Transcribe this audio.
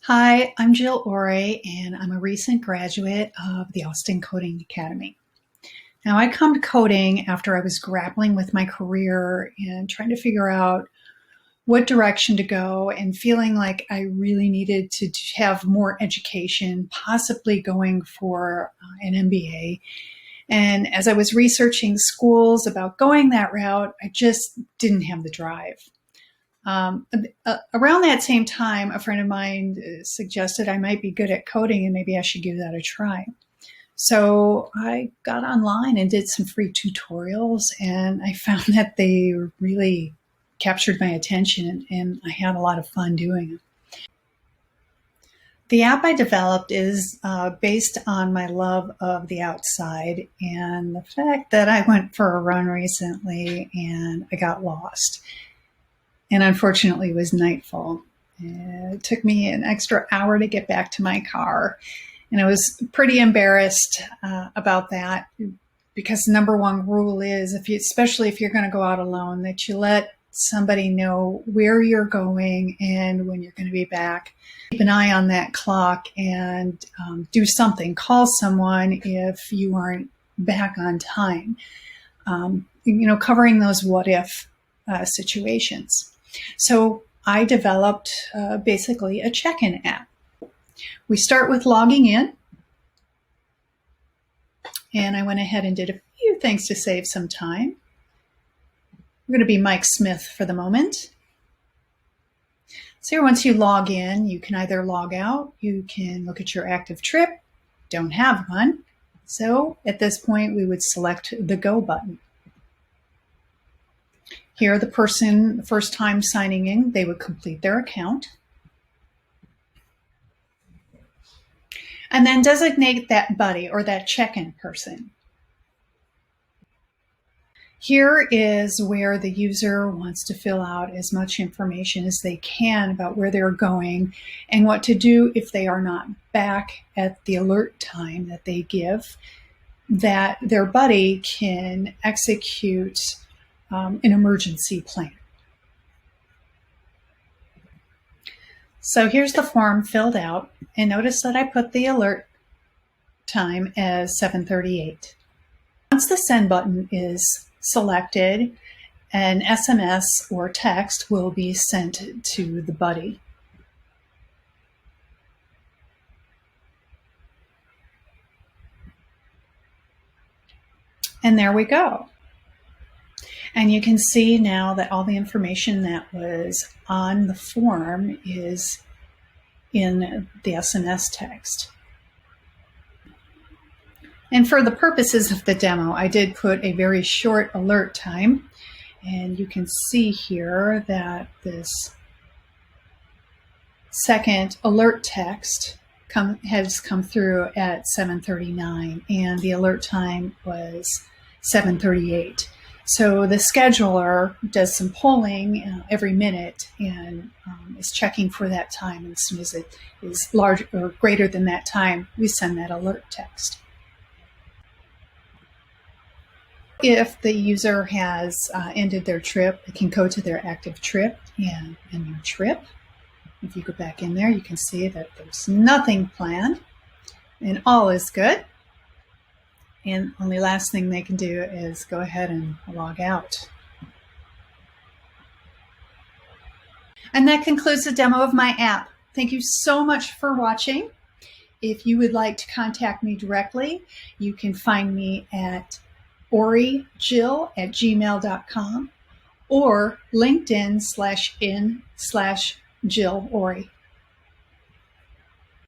Hi, I'm Jill Ory, and I'm a recent graduate of the Austin Coding Academy. Now, I come to coding after I was grappling with my career and trying to figure out what direction to go and feeling like I really needed to have more education, possibly going for an MBA. And as I was researching schools about going that route, I just didn't have the drive. Around that same time, a friend of mine suggested I might be good at coding and maybe I should give that a try. So I got online and did some free tutorials, and I found that they really captured my attention, and I had a lot of fun doing it. The app I developed is based on my love of the outside and the fact that I went for a run recently and I got lost. And unfortunately, it was nightfall. It took me an extra hour to get back to my car. And I was pretty embarrassed about that, because the number one rule is, especially if you're going to go out alone, that you let somebody know where you're going and when you're going to be back. Keep an eye on that clock and do something. Call someone if you aren't back on time. Covering those what if situations. So I developed basically a check-in app. We start with logging in, and I went ahead and did a few things to save some time. I'm going to be Mike Smith for the moment. So once you log in, you can either log out, you can look at your active trip, don't have one. So at this point, we would select the Go button. Here, the person, the first time signing in, they would complete their account. And then designate that buddy or that check-in person. Here is where the user wants to fill out as much information as they can about where they're going and what to do if they are not back at the alert time that they give, that their buddy can execute an emergency plan. So here's the form filled out, and notice that I put the alert time as 7:38. Once the send button is selected, an SMS or text will be sent to the buddy. And there we go. And you can see now that all the information that was on the form is in the SMS text. And for the purposes of the demo, I did put a very short alert time. And you can see here that this second alert text has come through at 7:39, and the alert time was 7:38. So the scheduler does some polling every minute and is checking for that time. And as soon as it is large or greater than that time, we send that alert text. If the user has ended their trip, they can go to their active trip and their trip. If you go back in there, you can see that there's nothing planned and all is good. And only last thing they can do is go ahead and log out. And that concludes the demo of my app. Thank you so much for watching. If you would like to contact me directly, you can find me at oryjill@gmail.com or LinkedIn/in/Jill Ory.